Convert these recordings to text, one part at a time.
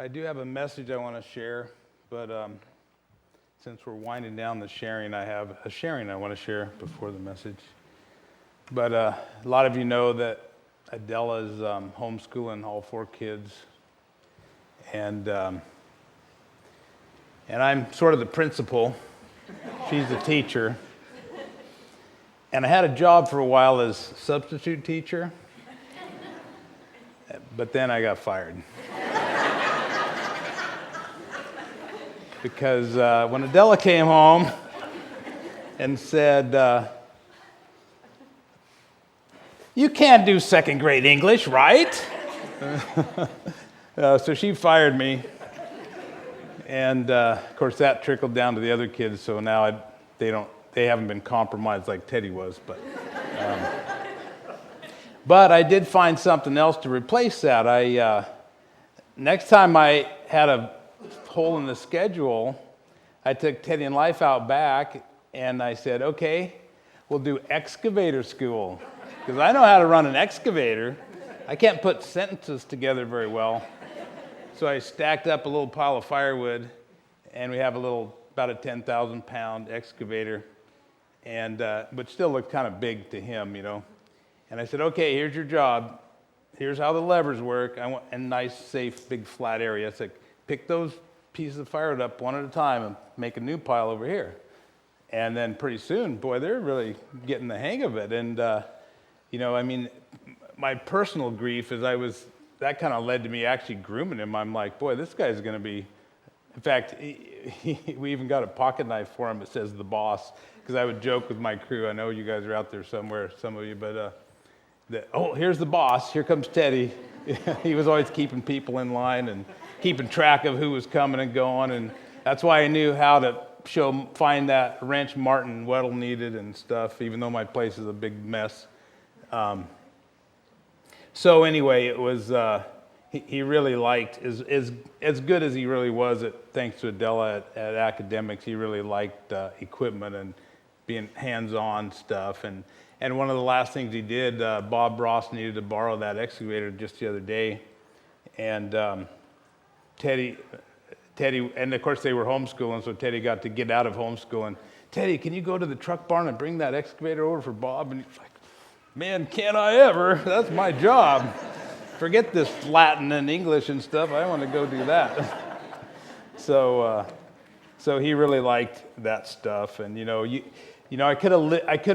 I do have a message I want to share, but since we're winding down the sharing, I have a sharing I want to share before the message. But a lot of you know that Adela is homeschooling all 4 kids, and I'm sort of the principal. She's the teacher. And I had a job for a while as substitute teacher, but then I got fired. Because when Adela came home and said, "You can't do 2nd grade English, right?" So she fired me. And of course that trickled down to the other kids, so now they haven't been compromised like Teddy was, but I did find something else to replace that. Next time I had a hole in the schedule, I took Teddy and Life out back and I said, okay, we'll do excavator school, because I know how to run an excavator. I can't put sentences together very well. So I stacked up a little pile of firewood, and we have about a 10,000-pound excavator, and but still looked kind of big to him, you know. And I said, okay, here's your job. Here's how the levers work. I want a nice, safe, big, flat area. It's like, pick those pieces of firewood up one at a time and make a new pile over here. And then pretty soon, boy, they're really getting the hang of it. And, you know, I mean, my personal grief is that kind of led to me actually grooming him. I'm like, boy, this guy's going to be, in fact, we even got a pocket knife for him that says "the boss," because I would joke with my crew. I know you guys are out there somewhere, some of you, but here's the boss. Here comes Teddy. He was always keeping people in line and keeping track of who was coming and going, and that's why I knew how to find that wrench Martin Weddle needed and stuff, even though my place is a big mess. So anyway, it was he really liked, as good as he really was thanks to Adela at academics, he really liked equipment and being hands-on stuff. And one of the last things he did, Bob Ross needed to borrow that excavator just the other day, and Teddy, and of course they were homeschooling, so Teddy got to get out of homeschooling. Teddy, can you go to the truck barn and bring that excavator over for Bob? And he's like, man, can't I ever? That's my job. Forget this Latin and English and stuff. I want to go do that. So he really liked that stuff. And you know, I could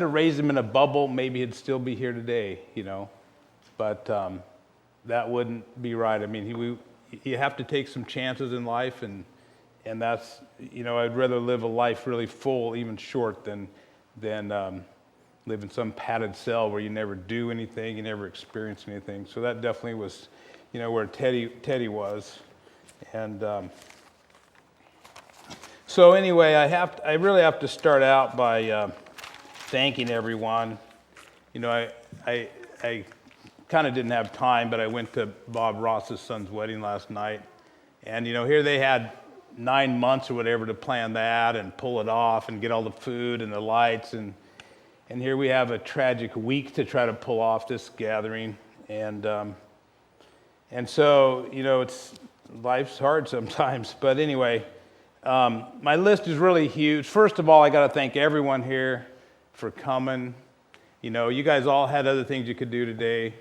have raised him in a bubble. Maybe he'd still be here today. You know, but that wouldn't be right. I mean, you have to take some chances in life, and that's, you know, I'd rather live a life really full, even short, than live in some padded cell where you never do anything, you never experience anything. So that definitely was, you know, where Teddy was. And so anyway, I really have to start out by thanking everyone. You know, I kind of didn't have time, but I went to Bob Ross's son's wedding last night. And, you know, here they had 9 months or whatever to plan that and pull it off and get all the food and the lights, and here we have a tragic week to try to pull off this gathering, and so, you know, life's hard sometimes. But anyway, my list is really huge. First of all, I got to thank everyone here for coming. You know, you guys all had other things you could do today,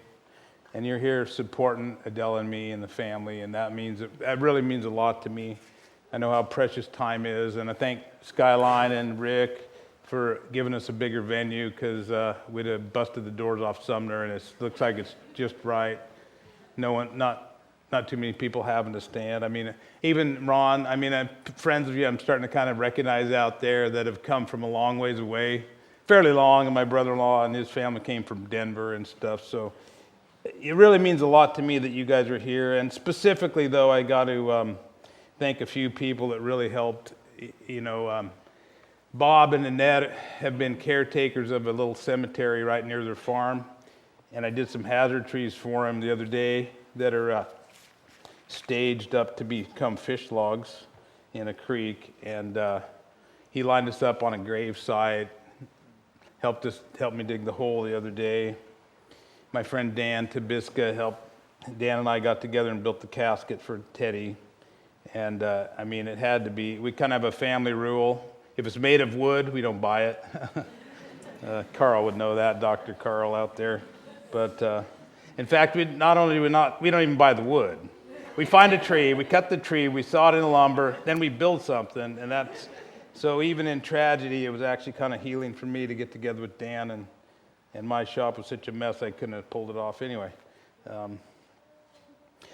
and you're here supporting Adela and me and the family, and that really means a lot to me. I know how precious time is, and I thank Skyline and Rick for giving us a bigger venue, because we'd have busted the doors off Sumner, and it looks like it's just right. Not too many people having to stand. I mean, even Ron, I mean, friends of you I'm starting to kind of recognize out there that have come from a long ways away, fairly long, and my brother-in-law and his family came from Denver and stuff, so it really means a lot to me that you guys are here. And specifically, though, I got to thank a few people that really helped. You know, Bob and Annette have been caretakers of a little cemetery right near their farm, and I did some hazard trees for them the other day that are staged up to become fish logs in a creek, and he lined us up on a grave site, helped me dig the hole the other day. My friend Dan Tabiska Dan and I got together and built the casket for Teddy. And I mean, it had to be, we kind of have a family rule. If it's made of wood, we don't buy it. Carl would know that, Dr. Carl out there. But in fact, we don't even buy the wood. We find a tree, we cut the tree, we saw it in the lumber, then we build something. And so even in tragedy, it was actually kind of healing for me to get together with Dan, and my shop was such a mess I couldn't have pulled it off anyway.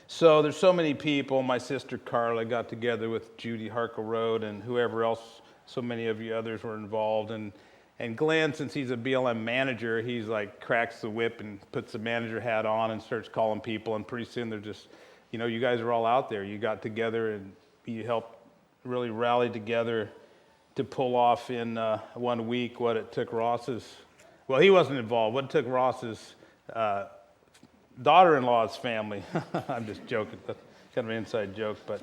So there's so many people. My sister Carla got together with Judy Harkle Road and whoever else, so many of you others were involved. And Glenn, since he's a BLM manager, he's like cracks the whip and puts the manager hat on and starts calling people. And pretty soon they're just, you guys are all out there. You got together and you helped really rally together to pull off in 1 week what it took Ross's, well, he wasn't involved, what it took Ross's daughter-in-law's family. I'm just joking. That's kind of an inside joke, but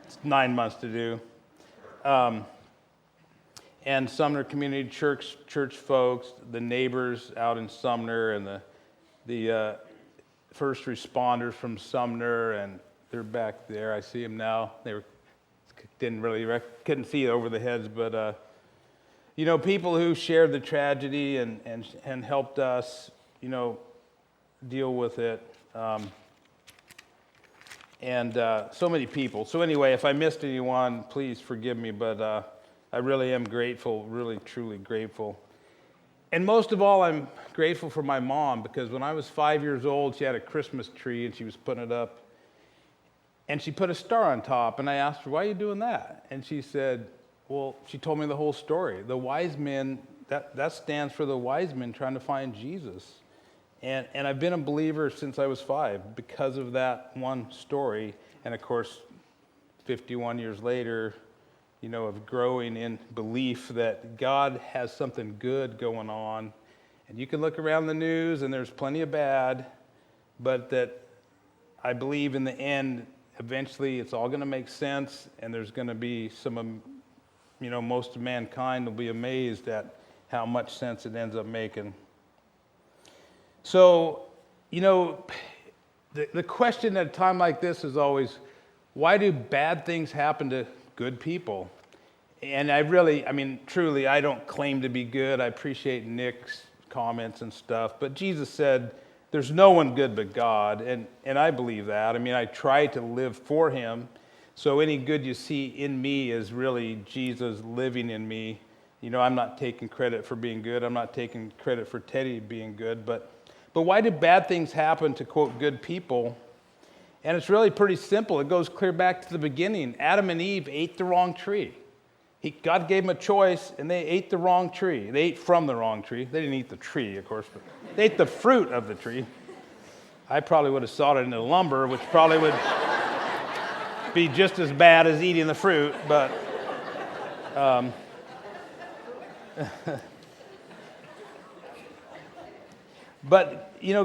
it's 9 months to do. And Sumner Community Church folks, the neighbors out in Sumner, and the first responders from Sumner, and they're back there. I see them now. They couldn't see over the heads, but people who shared the tragedy and helped us, deal with it, and so many people. So anyway, if I missed anyone, please forgive me, but I really am grateful, really, truly grateful. And most of all, I'm grateful for my mom, because when I was 5 years old, she had a Christmas tree, and she was putting it up, and she put a star on top, and I asked her, why are you doing that? And she said, well, she told me the whole story. The wise men, that stands for the wise men trying to find Jesus. And I've been a believer since I was 5 because of that one story. And of course, 51 years later, of growing in belief that God has something good going on. And you can look around the news and there's plenty of bad, but that I believe in the end, eventually it's all going to make sense, and there's going to be most of mankind will be amazed at how much sense it ends up making. So, the question at a time like this is always, why do bad things happen to good people? And truly, I don't claim to be good. I appreciate Nick's comments and stuff, but Jesus said, there's no one good but God, and I believe that. I try to live for Him, so any good you see in me is really Jesus living in me. I'm not taking credit for being good. I'm not taking credit for Teddy being good, but why do bad things happen to, quote, good people? And it's really pretty simple. It goes clear back to the beginning. Adam and Eve ate the wrong tree. God gave them a choice, and they ate the wrong tree. They ate from the wrong tree. They didn't eat the tree, of course, but they ate the fruit of the tree. I probably would have sawed it into lumber, which probably would be just as bad as eating the fruit, but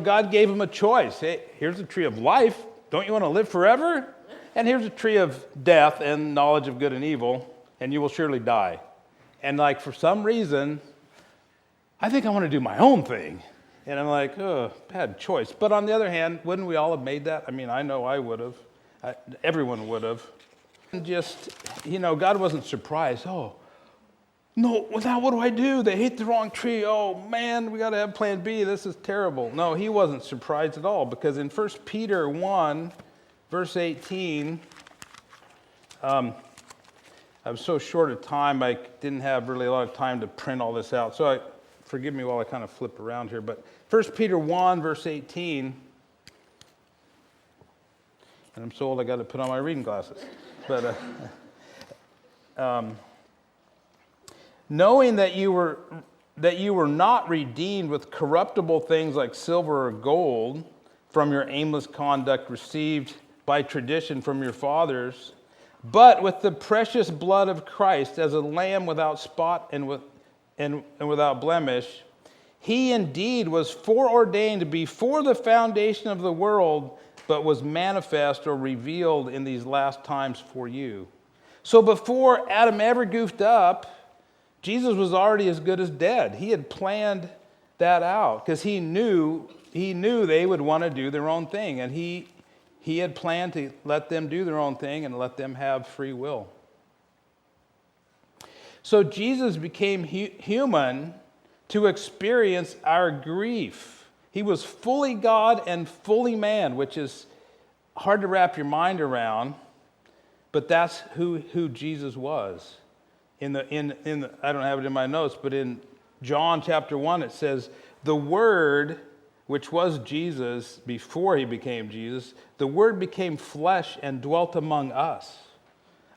God gave them a choice. Hey, here's a tree of life. Don't you want to live forever? And here's a tree of death and knowledge of good and evil, and you will surely die. And for some reason, I think I want to do my own thing. And I'm like, oh, bad choice. But on the other hand, wouldn't we all have made that? I know I would have. Everyone would have. And just, God wasn't surprised. Oh, no, well, now what do I do? They ate the wrong tree. Oh, man, we got to have plan B. This is terrible. No, He wasn't surprised at all, because in 1 Peter 1, verse 18, I was so short of time, I didn't have really a lot of time to print all this out. So forgive me while I kind of flip around here. But 1 Peter 1, verse 18, and I'm so old I got to put on my reading glasses. But knowing that you were not redeemed with corruptible things like silver or gold from your aimless conduct received by tradition from your fathers, but with the precious blood of Christ as a lamb without spot and without blemish. He indeed was foreordained before the foundation of the world, but was manifest or revealed in these last times for you. So before Adam ever goofed up, Jesus was already as good as dead. He had planned that out because he knew they would want to do their own thing, and he He had planned to let them do their own thing and let them have free will. So Jesus became human to experience our grief. He was fully God and fully man, which is hard to wrap your mind around, but that's who Jesus was. I don't have it in my notes, but in John chapter 1 it says, the Word, which was Jesus before he became Jesus, the Word became flesh and dwelt among us.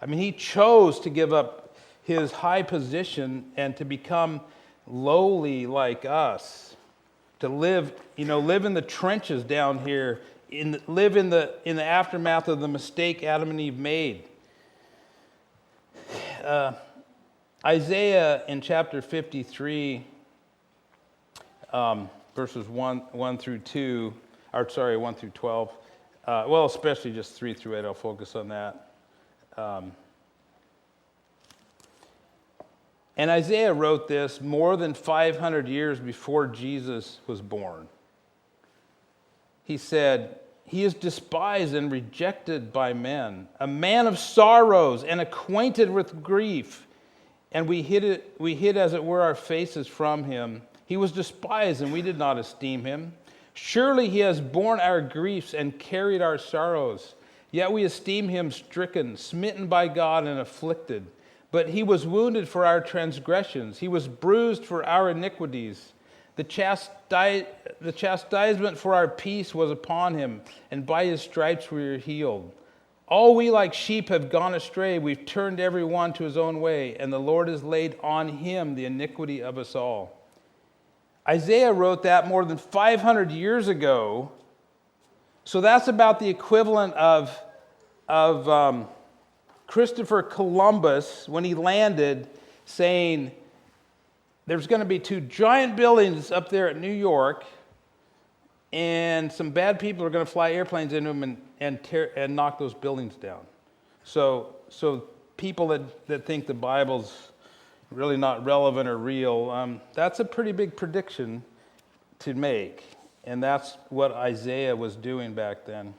I mean, he chose to give up his high position and to become lowly like us, to live in the trenches down here, live in the aftermath of the mistake Adam and Eve made. Isaiah in chapter 53, verses 1 through 12. Especially just 3 through 8. I'll focus on that. And Isaiah wrote this more than 500 years before Jesus was born. He said, "He is despised and rejected by men, a man of sorrows and acquainted with grief. And we hid as it were our faces from him. He was despised and we did not esteem him. Surely he has borne our griefs and carried our sorrows. Yet we esteem him stricken, smitten by God and afflicted. But he was wounded for our transgressions. He was bruised for our iniquities. The chastisement for our peace was upon him, and by his stripes we are healed. All we like sheep have gone astray. We've turned every one to his own way, and the Lord has laid on him the iniquity of us all." Isaiah wrote that more than 500 years ago. So that's about the equivalent of Christopher Columbus, when he landed, saying, there's going to be 2 giant buildings up there at New York, and some bad people are going to fly airplanes into them and knock those buildings down. So people that think the Bible's really not relevant or real, that's a pretty big prediction to make. And that's what Isaiah was doing back then.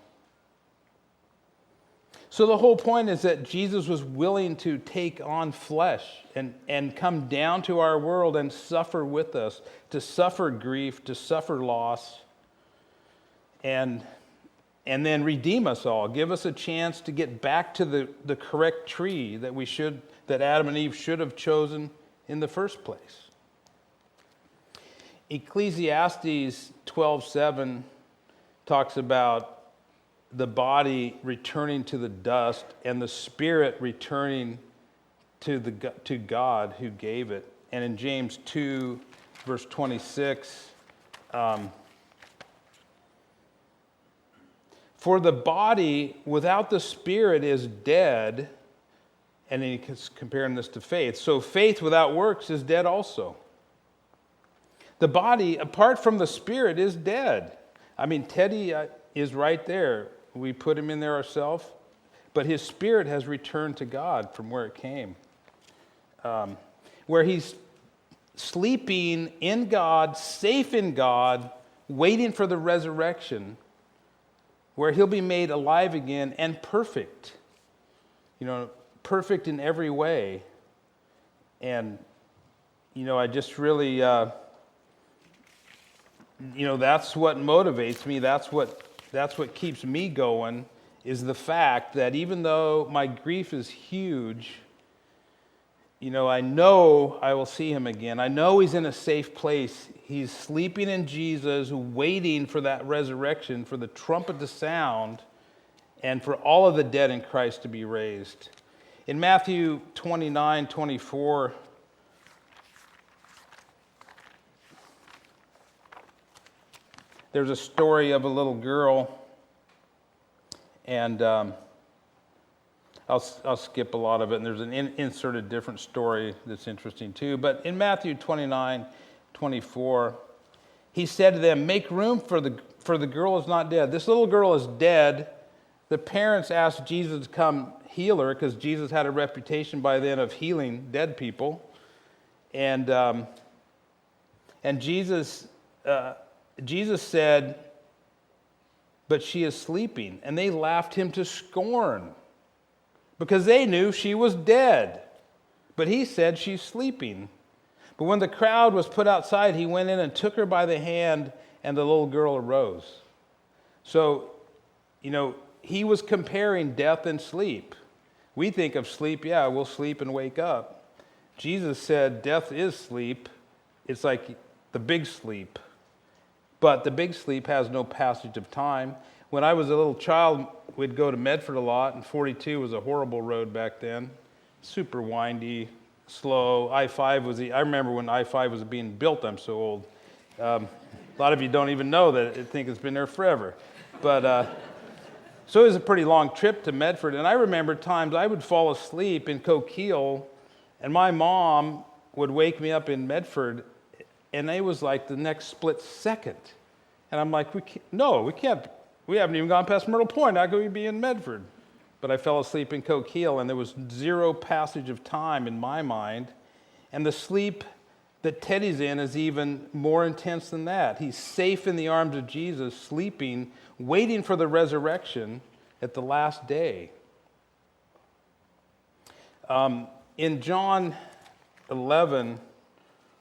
So the whole point is that Jesus was willing to take on flesh and come down to our world and suffer with us, to suffer grief, to suffer loss, and then redeem us all, give us a chance to get back to the correct tree that Adam and Eve should have chosen in the first place. Ecclesiastes 12:7 talks about the body returning to the dust and the spirit returning to God who gave it. And in James 2, verse 26, for the body without the spirit is dead, and then he's comparing this to faith. So faith without works is dead also. The body, apart from the spirit, is dead. I mean, Teddy is right there. We put him in there ourselves, but his spirit has returned to God from where it came. Where he's sleeping in God, safe in God, waiting for the resurrection, where he'll be made alive again and perfect. Perfect in every way. And, I just really, that's what motivates me. That's what keeps me going, is the fact that even though my grief is huge, I know I will see him again. I know he's in a safe place. He's sleeping in Jesus, waiting for that resurrection, for the trumpet to sound, and for all of the dead in Christ to be raised. In Matthew 29:24, there's a story of a little girl, and I'll skip a lot of it, and there's an inserted different story that's interesting too. But in Matthew 29:24, he said to them, "Make room, for the girl is not dead." This little girl is dead. The parents asked Jesus to come heal her, because Jesus had a reputation by then of healing dead people. And Jesus said, but she is sleeping." And they laughed him to scorn, because they knew she was dead. But he said, "She's sleeping." But when the crowd was put outside, he went in and took her by the hand, and the little girl arose. So, he was comparing death and sleep. We think of sleep, yeah, we'll sleep and wake up. Jesus said death is sleep. It's like the big sleep. But the big sleep has no passage of time. When I was a little child, we'd go to Medford a lot, and 42 was a horrible road back then. Super windy, slow. I-5 I remember when I-5 was being built. I'm so old. A lot of you don't even know that. I think it's been there forever. But so it was a pretty long trip to Medford. And I remember times I would fall asleep in Coquille, and my mom would wake me up in Medford, and it was like the next split second. And I'm like, we can't. We haven't even gone past Myrtle Point. How could we be in Medford? But I fell asleep in Coquille, and there was zero passage of time in my mind. And the sleep that Teddy's in is even more intense than that. He's safe in the arms of Jesus, sleeping, waiting for the resurrection at the last day. In John 11,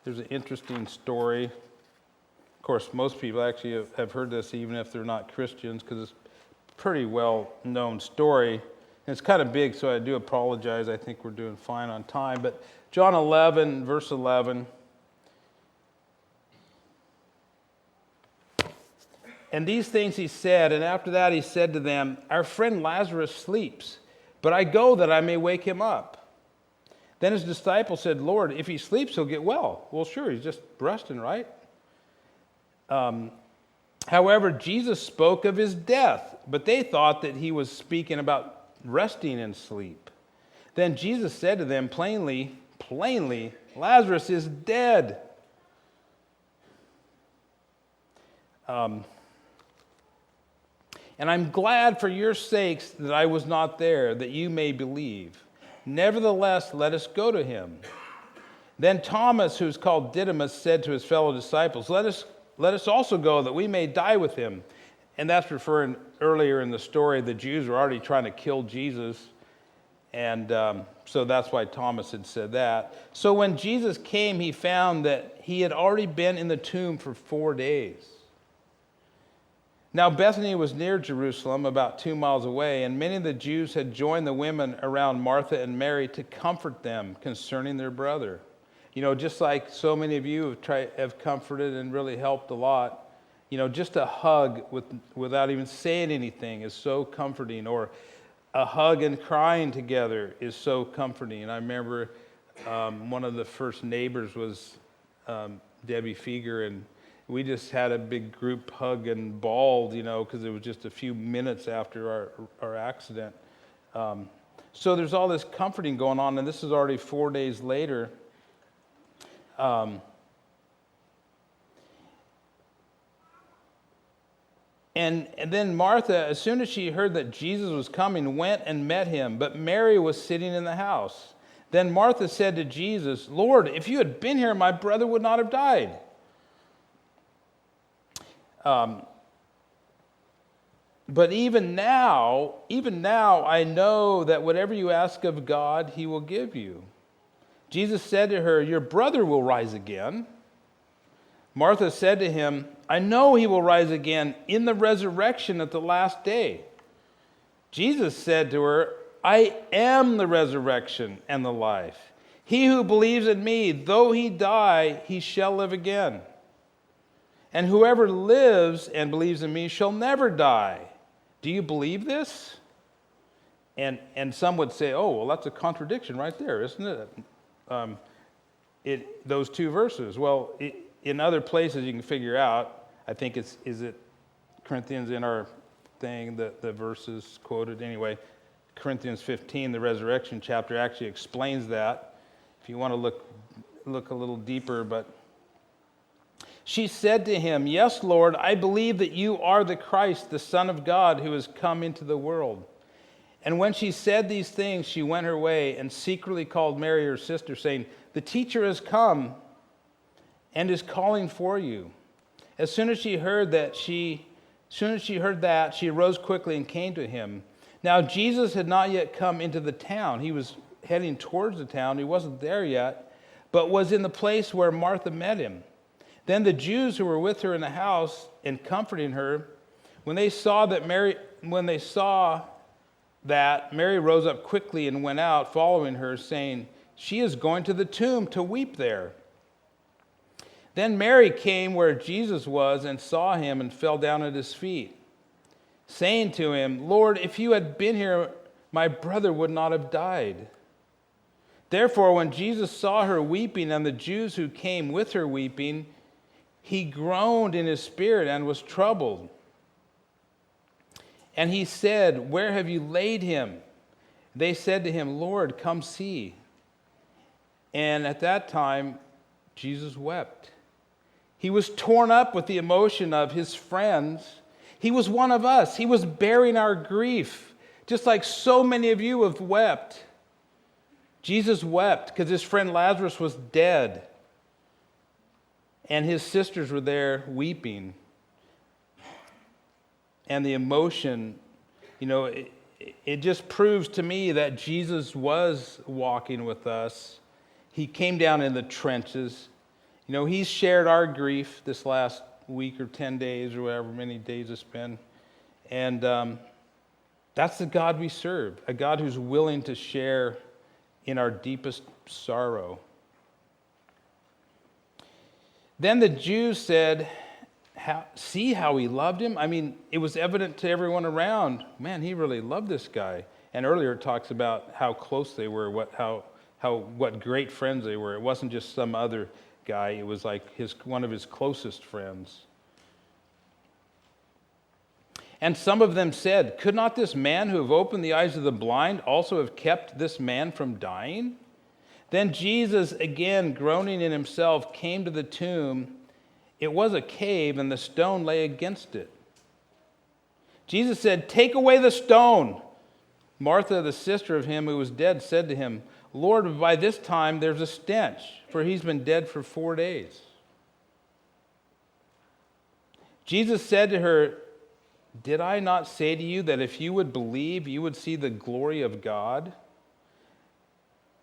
there's an interesting story. Of course, most people actually have heard this, even if they're not Christians, because it's a pretty well-known story. And it's kind of big, so I do apologize. I think we're doing fine on time. But John 11, verse 11. "And these things he said, and after that he said to them, 'Our friend Lazarus sleeps, but I go that I may wake him up.' Then his disciples said, 'Lord, if he sleeps, he'll get well.' Well, sure, he's just resting, right? However, Jesus spoke of his death, but they thought that he was speaking about resting in sleep. Then Jesus said to them plainly, Lazarus is dead. And I'm glad for your sakes that I was not there, that you may believe. Nevertheless, let us go to him." Then Thomas, who's called Didymus, said to his fellow disciples, Let us also go, that we may die with him. And that's referring earlier in the story, the Jews were already trying to kill Jesus. And so that's why Thomas had said that. So when Jesus came, he found that he had already been in the tomb for 4 days. Now Bethany was near Jerusalem, about 2 miles away, and many of the Jews had joined the women around Martha and Mary to comfort them concerning their brother. You know, just like so many of you have comforted and really helped a lot, you know, just a hug without even saying anything is so comforting, or a hug and crying together is so comforting. And I remember one of the first neighbors was Debbie Feger, and we just had a big group hug and bawled, you know, because it was just a few minutes after our accident. So there's all this comforting going on, and this is already 4 days later. And then Martha, as soon as she heard that Jesus was coming, went and met him, but Mary was sitting in the house. Then Martha said to Jesus, "Lord, if you had been here, my brother would not have died." But even now, I know that whatever you ask of God, he will give you. Jesus said to her, "Your brother will rise again." Martha said to him, "I know he will rise again in the resurrection at the last day." Jesus said to her, "I am the resurrection and the life. He who believes in me, though he die, he shall live again. And whoever lives and believes in me shall never die. Do you believe this?" And some would say, "Oh, well, that's a contradiction right there, isn't it?" Those two verses. Well, in other places you can figure out. I think is it Corinthians in our thing, the verses quoted anyway. Corinthians 15, the resurrection chapter, actually explains that. If you want to look a little deeper, but she said to him, "Yes, Lord, I believe that you are the Christ, the Son of God, who has come into the world." And when she said these things, she went her way and secretly called Mary, her sister, saying, "The teacher has come and is calling for you." As soon as she heard that, she As soon as she heard that, she arose quickly and came to him. Now Jesus had not yet come into the town. He was heading towards the town. He wasn't there yet, but was in the place where Martha met him. Then the Jews who were with her in the house and comforting her, when they saw that Mary rose up quickly and went out, following her, saying, "She is going to the tomb to weep there." Then Mary came where Jesus was and saw him and fell down at his feet, saying to him, "Lord, if you had been here, my brother would not have died." Therefore, when Jesus saw her weeping and the Jews who came with her weeping, he groaned in his spirit and was troubled. And he said, "Where have you laid him?" They said to him, "Lord, come see." And at that time, Jesus wept. He was torn up with the emotion of his friends. He was one of us. He was bearing our grief, just like so many of you have wept. Jesus wept because his friend Lazarus was dead, and his sisters were there weeping. And the emotion, it just proves to me that Jesus was walking with us. He came down in the trenches. He's shared our grief this last week or 10 days or whatever many days it's been. And that's the God we serve, a God who's willing to share in our deepest sorrow. Then the Jews said, "See how he loved him?" I mean, it was evident to everyone around. Man, he really loved this guy. And earlier it talks about how close they were, what great friends they were. It wasn't just some other guy. It was like one of his closest friends. And some of them said, "Could not this man who have opened the eyes of the blind also have kept this man from dying?" Then Jesus, again groaning in himself, came to the tomb. It was a cave, and the stone lay against it. Jesus said, "Take away the stone." Martha, the sister of him who was dead, said to him, "Lord, by this time there's a stench, for he's been dead for 4 days." Jesus said to her, "Did I not say to you that if you would believe, you would see the glory of God?"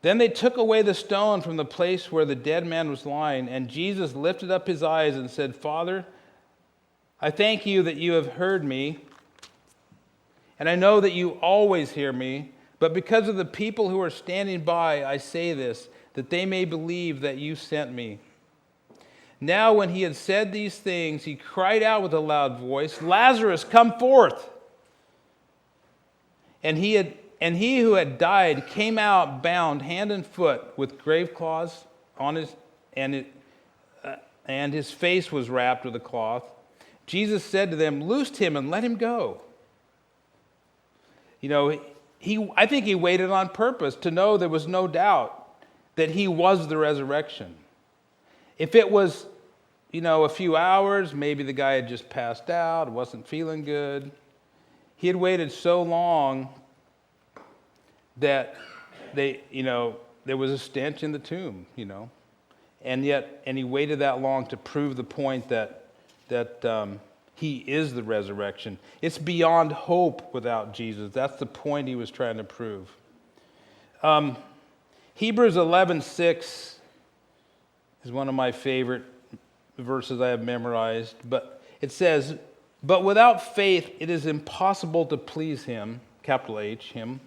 Then they took away the stone from the place where the dead man was lying, and Jesus lifted up his eyes and said, "Father, I thank you that you have heard me, and I know that you always hear me, but because of the people who are standing by, I say this, that they may believe that you sent me." Now when he had said these things, he cried out with a loud voice, "Lazarus, come forth!" And he who had died came out bound hand and foot with grave cloths on his, and his face was wrapped with a cloth. Jesus said to them, "Loose him and let him go." I think he waited on purpose to know there was no doubt that he was the resurrection. If it was, a few hours, maybe the guy had just passed out, wasn't feeling good. He had waited so long that there was a stench in the tomb, and he waited that long to prove the point that he is the resurrection. It's beyond hope without Jesus. That's the point he was trying to prove. Hebrews 11:6 is one of my favorite verses I have memorized, but it says, "But without faith it is impossible to please him," capital H, him,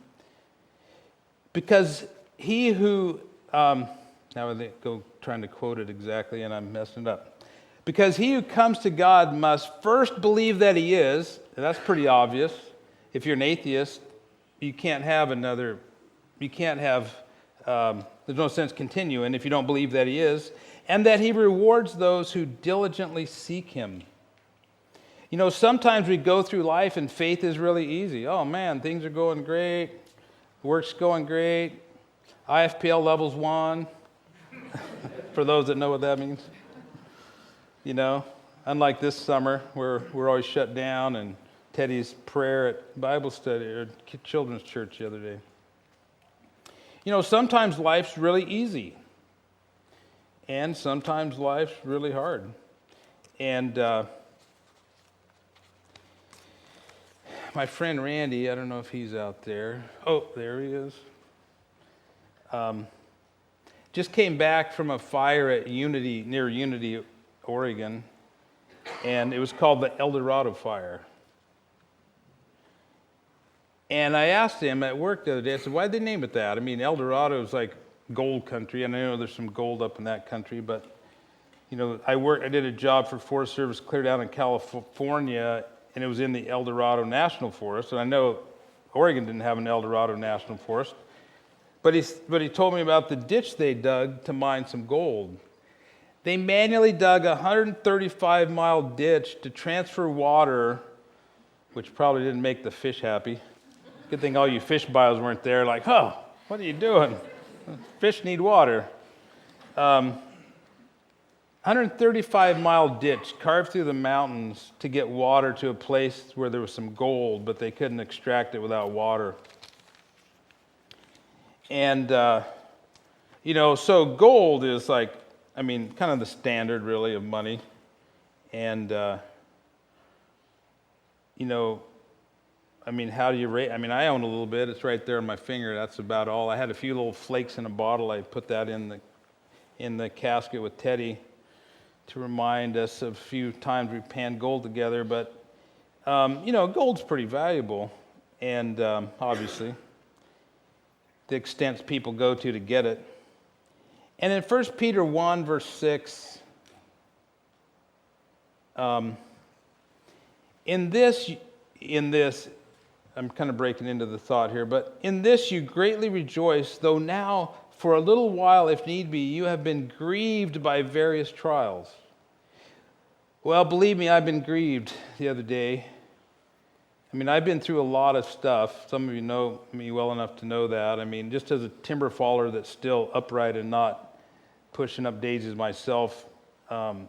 "because he who," now I go trying to quote it exactly and I'm messing it up. "Because he who comes to God must first believe that he is," and that's pretty obvious. If you're an atheist, you can't have, there's no sense continuing if you don't believe that he is, "and that he rewards those who diligently seek him." Sometimes we go through life and faith is really easy. Oh man, things are going great. Work's going great. IFPL levels 1. For those that know what that means. Unlike this summer where we're always shut down, and Teddy's prayer at Bible study or children's church the other day. Sometimes life's really easy. And sometimes life's really hard. And my friend Randy, I don't know if he's out there. Oh, there he is. Just came back from a fire at Unity, near Unity, Oregon, and it was called the El Dorado Fire. And I asked him at work the other day, I said, why'd they name it that? I mean, El Dorado is like gold country, and I know there's some gold up in that country, but, you know, I did a job for Forest Service clear down in California, and it was in the El Dorado National Forest, and I know Oregon didn't have an El Dorado National Forest, but he told me about the ditch they dug to mine some gold. They manually dug a 135-mile ditch to transfer water, which probably didn't make the fish happy. Good thing all you fish bios weren't there, like, oh, what are you doing? Fish need water. 135-mile ditch carved through the mountains to get water to a place where there was some gold, but they couldn't extract it without water. And, you know, so gold is like, I mean, kind of the standard, really, of money. And, you know, I mean, how do you rate? I mean, I own a little bit. It's right there on my finger. That's about all. I had a few little flakes in a bottle. I put that in the casket with Teddy to remind us of a few times we panned gold together. But, you know, gold's pretty valuable. And obviously, the extents people go to get it. And in 1 Peter 1, verse 6, in this, I'm kind of breaking into the thought here, but in this you greatly rejoice, though now for a little while, if need be, you have been grieved by various trials. Well, believe me, I've been grieved the other day. I mean, I've been through a lot of stuff. Some of you know me well enough to know that. I mean, just as a timber faller that's still upright and not pushing up daisies myself, and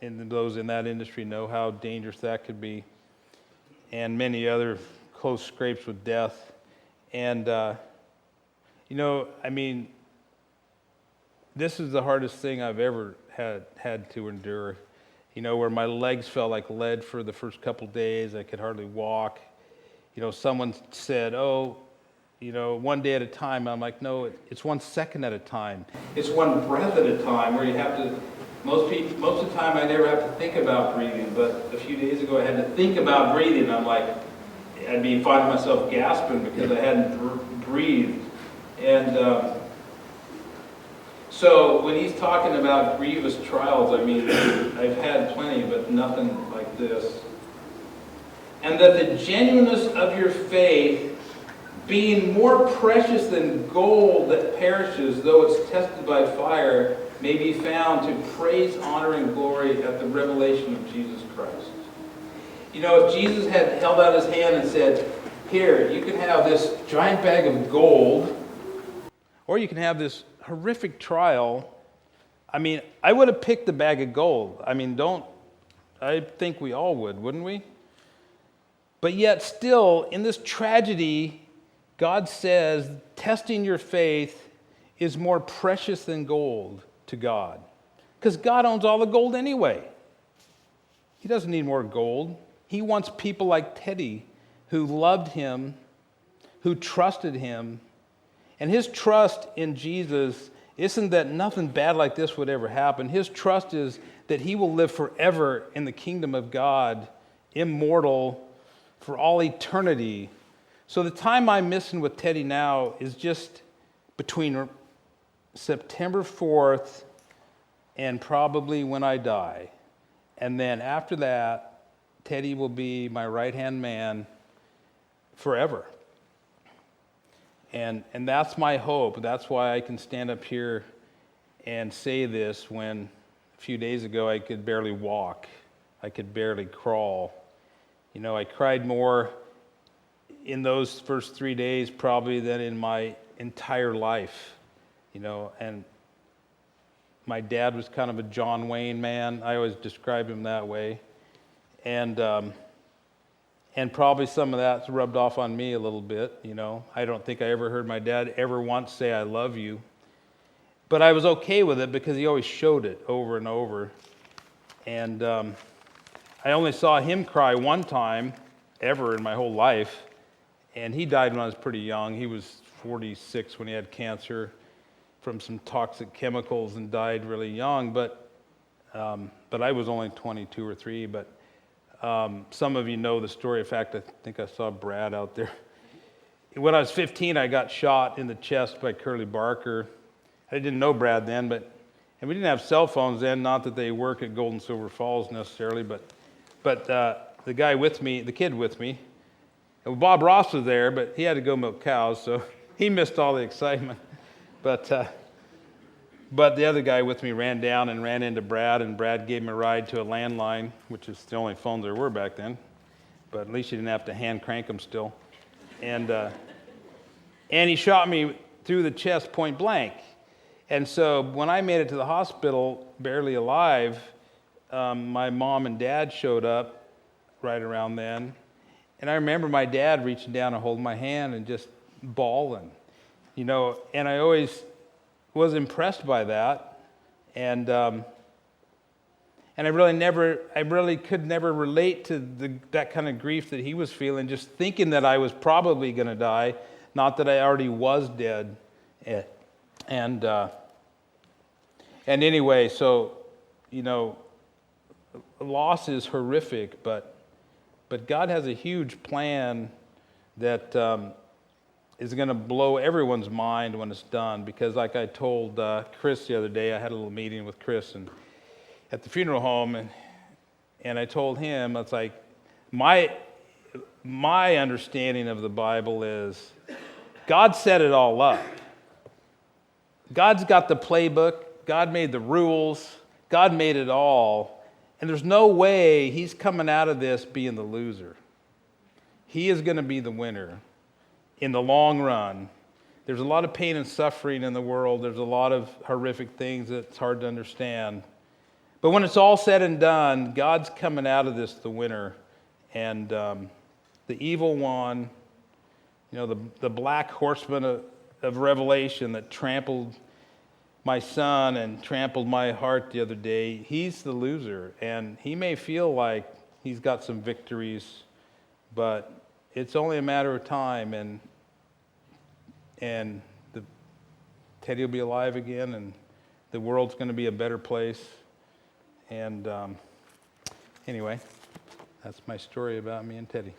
those in that industry know how dangerous that could be, and many other close scrapes with death. And, you know, I mean, this is the hardest thing I've ever had to endure. You know, where my legs felt like lead for the first couple days. I could hardly walk. You know, someone said, oh, you know, one day at a time. I'm like, no, it's 1 second at a time. It's one breath at a time, where you have to, most of the time I never have to think about breathing, but a few days ago I had to think about breathing. I'm like, I'd be finding myself gasping because I hadn't breathed. And so when he's talking about grievous trials, I mean, I've had plenty, but nothing like this. And that the genuineness of your faith, being more precious than gold that perishes, though it's tested by fire, may be found to praise, honor, and glory at the revelation of Jesus Christ. You know, if Jesus had held out his hand and said, here, you can have this giant bag of gold, or you can have this horrific trial, I mean, I would have picked the bag of gold. I mean, I think we all would, wouldn't we? But yet still, in this tragedy, God says, testing your faith is more precious than gold to God. Because God owns all the gold anyway. He doesn't need more gold. He wants people like Teddy who loved him, who trusted him. And his trust in Jesus isn't that nothing bad like this would ever happen. His trust is that he will live forever in the kingdom of God, immortal, for all eternity. So the time I'm missing with Teddy now is just between September 4th and probably when I die. And then after that, Teddy will be my right-hand man forever. And that's my hope. That's why I can stand up here and say this when a few days ago I could barely walk. I could barely crawl. You know, I cried more in those first 3 days probably than in my entire life. You know, and my dad was kind of a John Wayne man. I always describe him that way. And probably some of that's rubbed off on me a little bit, you know. I don't think I ever heard my dad ever once say, I love you. But I was okay with it because he always showed it over and over. And I only saw him cry one time, ever in my whole life. And he died when I was pretty young. He was 46 when he had cancer from some toxic chemicals and died really young. But I was only 22 or 3. But some of you know the story. In fact, I think I saw Brad out there. When I was 15, I got shot in the chest by Curly Barker. I didn't know Brad then, and we didn't have cell phones then. Not that they work at Gold and Silver Falls necessarily, but the guy with me, the kid with me, Bob Ross was there, but he had to go milk cows, so he missed all the excitement. But the other guy with me ran down and ran into Brad, and Brad gave him a ride to a landline, which is the only phones there were back then. But at least you didn't have to hand crank them still. And he shot me through the chest point blank. And so when I made it to the hospital, barely alive, my mom and dad showed up right around then. And I remember my dad reaching down and holding my hand and just bawling, and I always was impressed by that. And I really could never relate to that kind of grief that he was feeling, just thinking that I was probably going to die, not that I already was dead. And anyway, so, loss is horrific, but God has a huge plan that is going to blow everyone's mind when it's done. Because like I told Chris the other day, I had a little meeting with Chris at the funeral home, and I told him, it's like, my understanding of the Bible is God set it all up. God's got the playbook. God made the rules. God made it all. And there's no way he's coming out of this being the loser. He is going to be the winner in the long run. There's a lot of pain and suffering in the world. There's a lot of horrific things that's hard to understand. But when it's all said and done, God's coming out of this the winner. And the evil one, the black horseman of Revelation that trampled my son and trampled my heart the other day, he's the loser. And he may feel like he's got some victories, but it's only a matter of time, and Teddy will be alive again, and the world's going to be a better place. And anyway, that's my story about me and Teddy.